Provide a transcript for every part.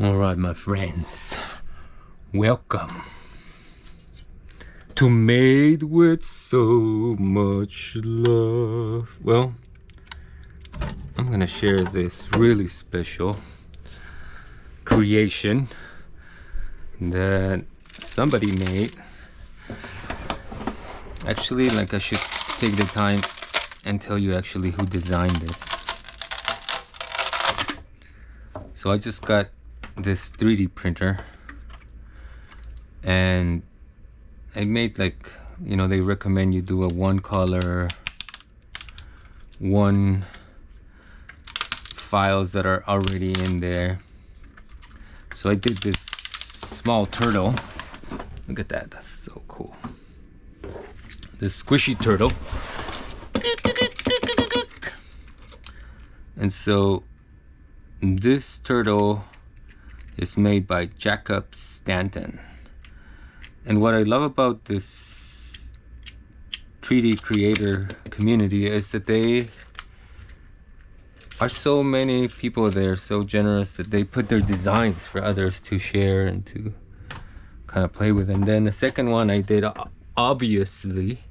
Alright, my friends, welcome to Made with So Much Love. Well, I'm gonna share this really special creation that somebody made. Actually, I should take the time and tell you actually who designed this. So I just got this 3D printer, and I made they recommend you do a one color, one files that are already in there. So I did this small turtle. Look at that, that's so cool. This squishy turtle. And so this turtle is made by Jacob Stanton. And what I love about this 3D creator community is that they are so many people there, so generous that they put their designs for others to share and to kind of play with them. Then the second one I did, obviously,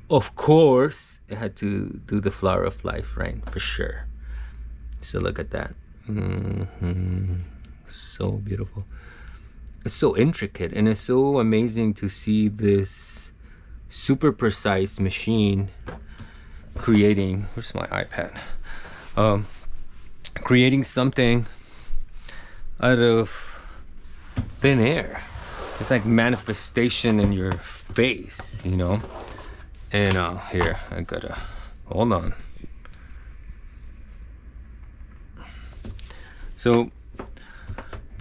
of course, it had to do the flower of life, right? For sure. So look at that. So beautiful. It's so intricate, and it's so amazing to see this super precise machine creating, where's my iPad, creating something out of thin air. It's like manifestation in your face, you know. And here, I gotta hold on. So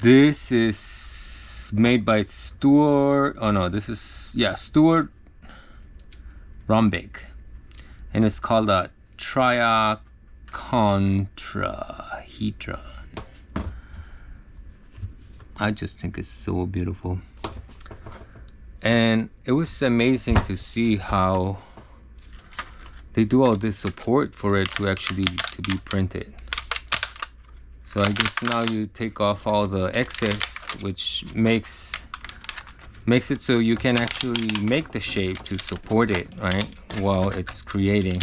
this is made by Stuart. Oh no, this is Stuart Rombig, and it's called a triacontrahedron. I just think it's so beautiful, and it was amazing to see how they do all this support for it to actually to be printed. So I guess now you take off all the excess, which makes it so you can actually make the shape to support it, right, while it's creating.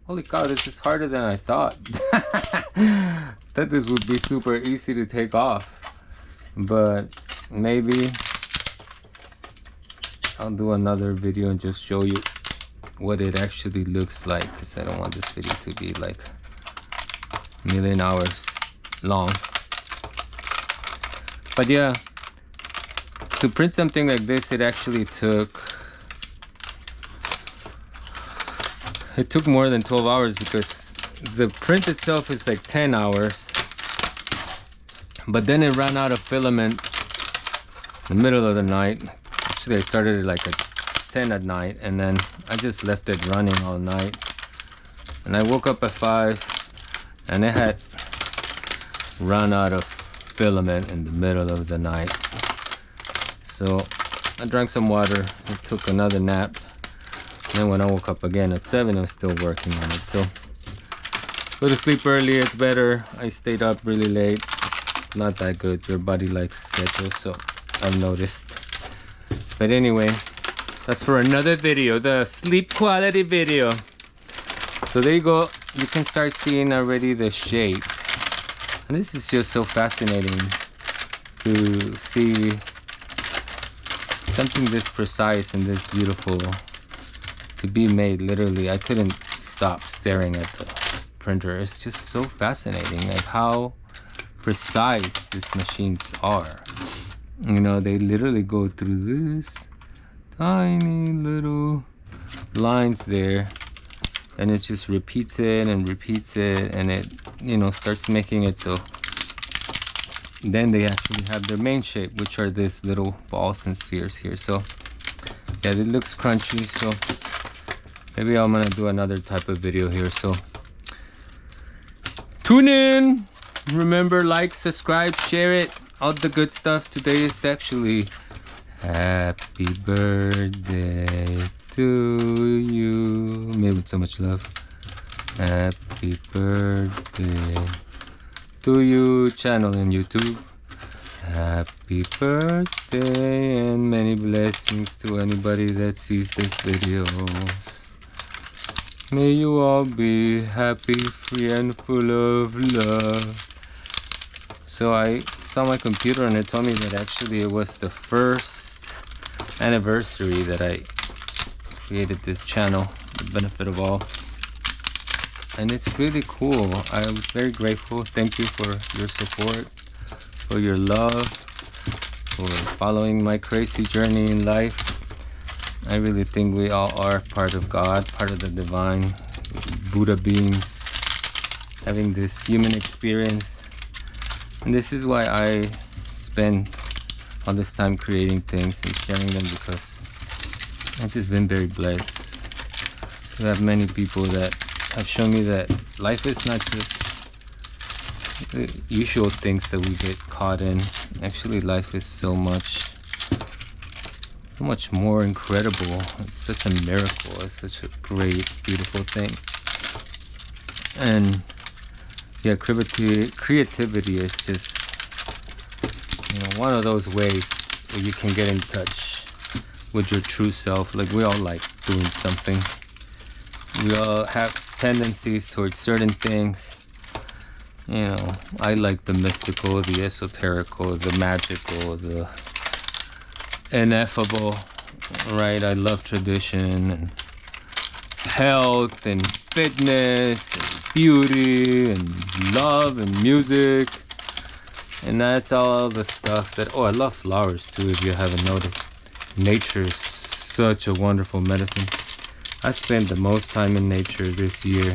Holy cow, this is harder than I thought. Thought this would be super easy to take off, but maybe I'll do another video and just show you what it actually looks like, because I don't want this video to be like a million hours long. But yeah, to print something like this, it actually took more than 12 hours, because the print itself is like 10 hours, but then it ran out of filament in the middle of the night. Actually, I started it like at 10 at night, and then I just left it running all night, and I woke up at 5 and it had run out of filament in the middle of the night. So I drank some water, I took another nap, and then when I woke up again at 7, I was still working on it. So go to sleep early, it's better. I stayed up really late. It's not that good. Your body likes schedules, so I've noticed. But anyway, that's for another video, the sleep quality video. So there you go. You can start seeing already the shape. And this is just so fascinating to see something this precise and this beautiful to be made. Literally, I couldn't stop staring at the printer. It's just so fascinating, like how precise these machines are. You know, they literally go through this tiny little lines there, and it just repeats it and repeats it, and it, you know, starts making it so then they actually have their main shape, which are these little balls and spheres here. So yeah, it looks crunchy, so maybe I'm gonna do another type of video here. So tune in, remember, like, subscribe, share it, all the good stuff. Today is actually happy birthday to you, made with so much love. Happy birthday to you channel in YouTube. Happy birthday and many blessings to anybody that sees this videos. May you all be happy, free, and full of love. So I saw my computer and it told me that actually it was the first anniversary that I created this channel, the benefit of all. And it's really cool. I was very grateful. Thank you for your support, for your love, for following my crazy journey in life. I really think we all are part of God, part of the divine, Buddha beings, having this human experience. And this is why I spend all this time creating things and sharing them, because I've just been very blessed to have many people that have shown me that life is not just the usual things that we get caught in. Actually, life is so much more incredible. It's such a miracle. It's such a great, beautiful thing. And yeah, creativity is just, one of those ways where you can get in touch with your true self. Like, we all like doing something. We all have tendencies towards certain things. I like the mystical, the esoterical, the magical, the ineffable, right? I love tradition and health and fitness and beauty and love and music. And that's all the stuff that, I love flowers too, if you haven't noticed. Nature is such a wonderful medicine. I spent the most time in nature this year.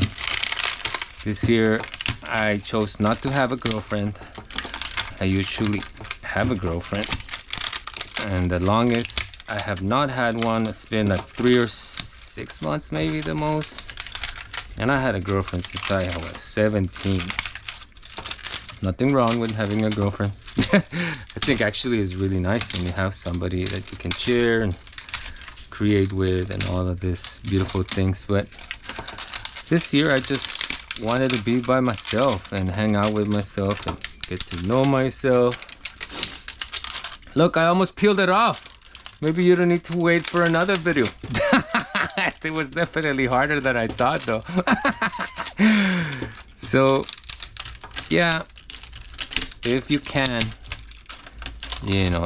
This year, I chose not to have a girlfriend. I usually have a girlfriend. And the longest I have not had one, it's been like 3 or 6 months, maybe the most. And I had a girlfriend since I was 17. Nothing wrong with having a girlfriend. I think actually it's really nice when you have somebody that you can share and create with and all of these beautiful things. But this year I just wanted to be by myself and hang out with myself and get to know myself. Look, I almost peeled it off. Maybe you don't need to wait for another video. It was definitely harder than I thought, though. So, yeah, if you can,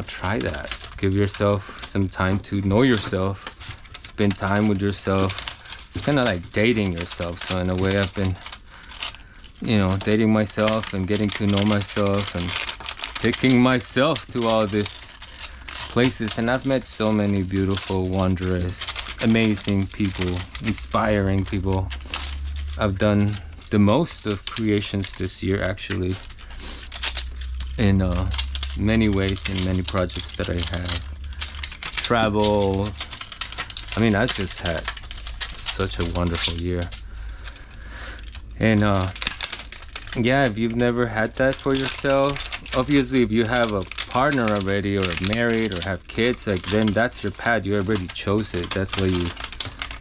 try that. Give yourself some time to know yourself. Spend time with yourself. It's kind of like dating yourself. So in a way, I've been, dating myself and getting to know myself and taking myself to all these places. And I've met so many beautiful, wondrous, amazing people, inspiring people. I've done the most of creations this year, actually, in many ways, in many projects that I have. Travel. I mean, I just had such a wonderful year. And yeah, if you've never had that for yourself, obviously if you have a partner already or are married or have kids, then that's your path. You already chose it. That's why you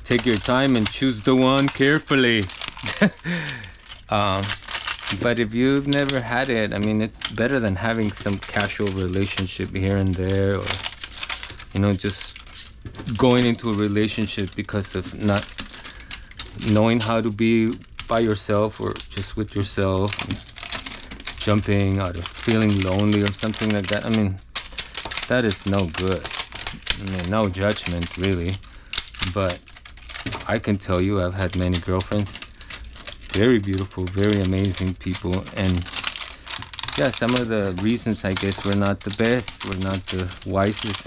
take your time and choose the one carefully. But if you've never had it, I mean, it's better than having some casual relationship here and there, or just going into a relationship because of not knowing how to be by yourself or just with yourself, jumping out of feeling lonely or something like that. I mean, that is no good. I mean, no judgment, really. But I can tell you, I've had many girlfriends. Very beautiful, very amazing people. And yeah, some of the reasons, I guess, were not the best, were not the wisest.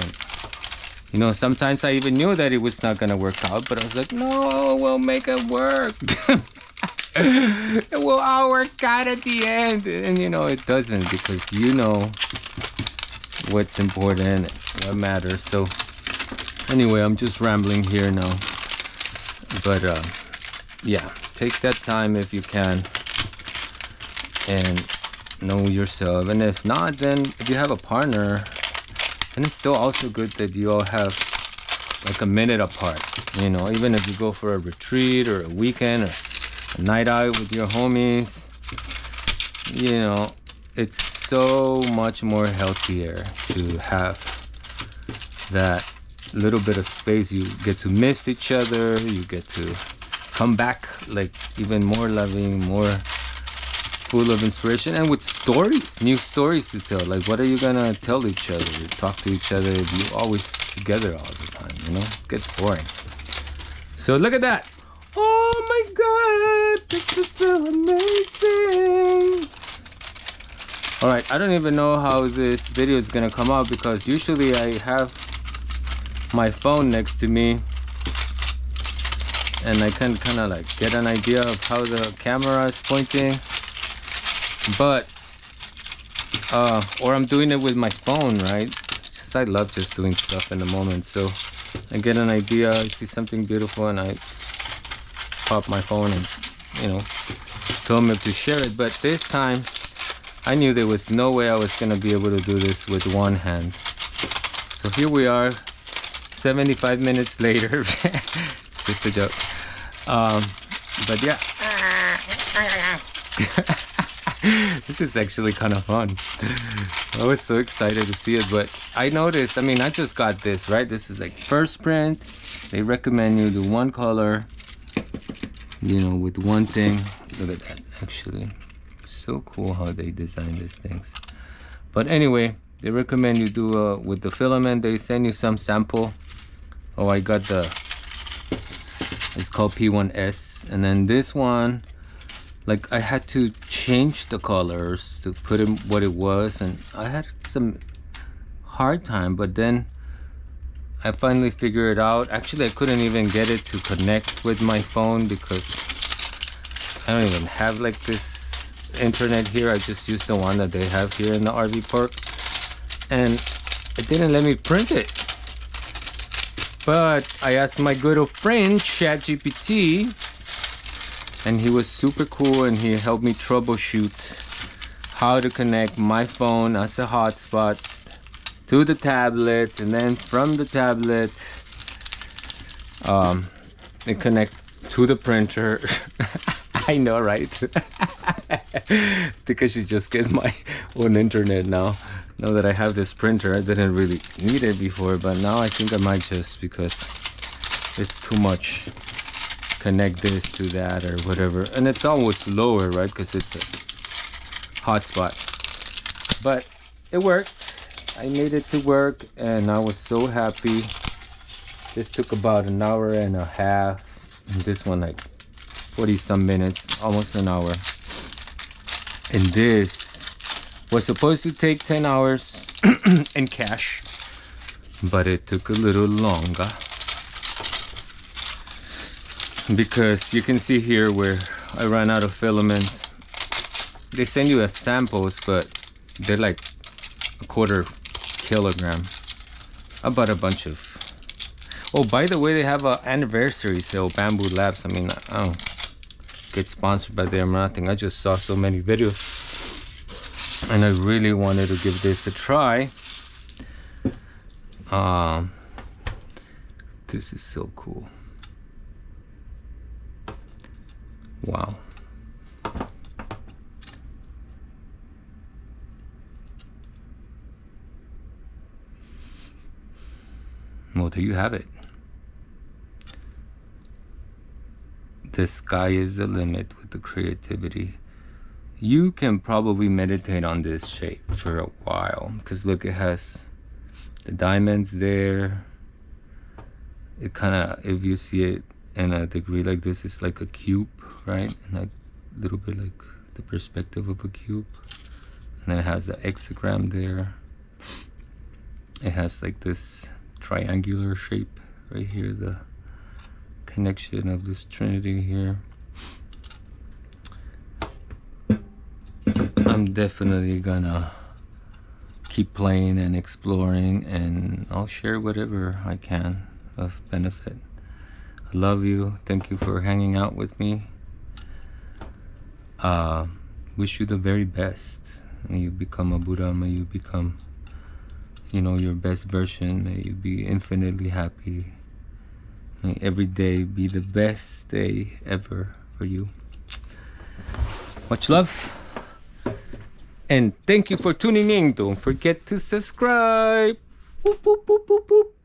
And sometimes I even knew that it was not going to work out, but I was like, no, we'll make it work. It will all work out at the end. And it doesn't, because what's important, what matters. So anyway, I'm just rambling here now. But yeah, take that time if you can and know yourself. And if not, then if you have a partner, and it's still also good that you all have like a minute apart, even if you go for a retreat or a weekend or a night out with your homies, it's so much more healthier to have that little bit of space. You get to miss each other, you get to come back like even more loving, more full of inspiration, and with stories, new stories to tell. Like, what are you gonna tell each other, talk to each other if you always together all the time, you know? It gets boring. So look at that. Oh my god, this is so amazing. All right, I don't even know how this video is gonna come out, because usually I have my phone next to me and I can kind of like get an idea of how the camera is pointing, but or I'm doing it with my phone, right? It's just, I love just doing stuff in the moment. So I get an idea, I see something beautiful, and I pop my phone and, you know, told me to share it. But this time I knew there was no way I was gonna be able to do this with one hand. So here we are, 75 minutes later. It's just a joke. But yeah. This is actually kind of fun. I was so excited to see it, but I noticed, I mean, I just got this, right? This is like first print. They recommend you do one color, you know, with one thing. Look at that, actually. So cool how they design these things. But anyway, they recommend you do with the filament. They send you some sample. Oh, I got the, it's called P1S. And then this one, like, I had to change the colors to put in what it was, and I had some hard time, but then I finally figured it out. Actually, I couldn't even get it to connect with my phone because I don't even have like this internet here. I just used the one that they have here in the RV park, and it didn't let me print it. But I asked my good old friend ChatGPT, and he was super cool, and he helped me troubleshoot how to connect my phone as a hotspot to the tablet, and then from the tablet it connect to the printer. I know, right? Because you just get my own internet now that I have this printer. I didn't really need it before, but now I think I might, just because it's too much. Connect this to that or whatever, and it's almost lower, right? Because it's a hotspot. But it worked. I made it to work, and I was so happy. This took about an hour and a half, and this one like 40 some minutes, almost an hour. And this was supposed to take 10 hours in cash, but it took a little longer, because you can see here where I ran out of filament. They send you as samples, but they're like a quarter kilogram. I bought a bunch of. Oh, by the way, they have an anniversary sale, Bamboo Labs. I mean, I don't get sponsored by them or nothing. I just saw so many videos, and I really wanted to give this a try. This is so cool. Wow. Well, there you have it. The sky is the limit with the creativity. You can probably meditate on this shape for a while, because look, it has the diamonds there. It kind of, if you see it in a degree like this, it's like a cube, right? And a little bit like the perspective of a cube. And then it has the hexagram there. It has like this triangular shape right here, the connection of this trinity here. I'm definitely gonna keep playing and exploring, and I'll share whatever I can of benefit. I love you. Thank you for hanging out with me. Wish you the very best. May you become a Buddha. May you become, you know, your best version. May you be infinitely happy. May every day be the best day ever for you. Much love, And thank you for tuning in. Don't forget to subscribe. Boop, boop, boop, boop, boop.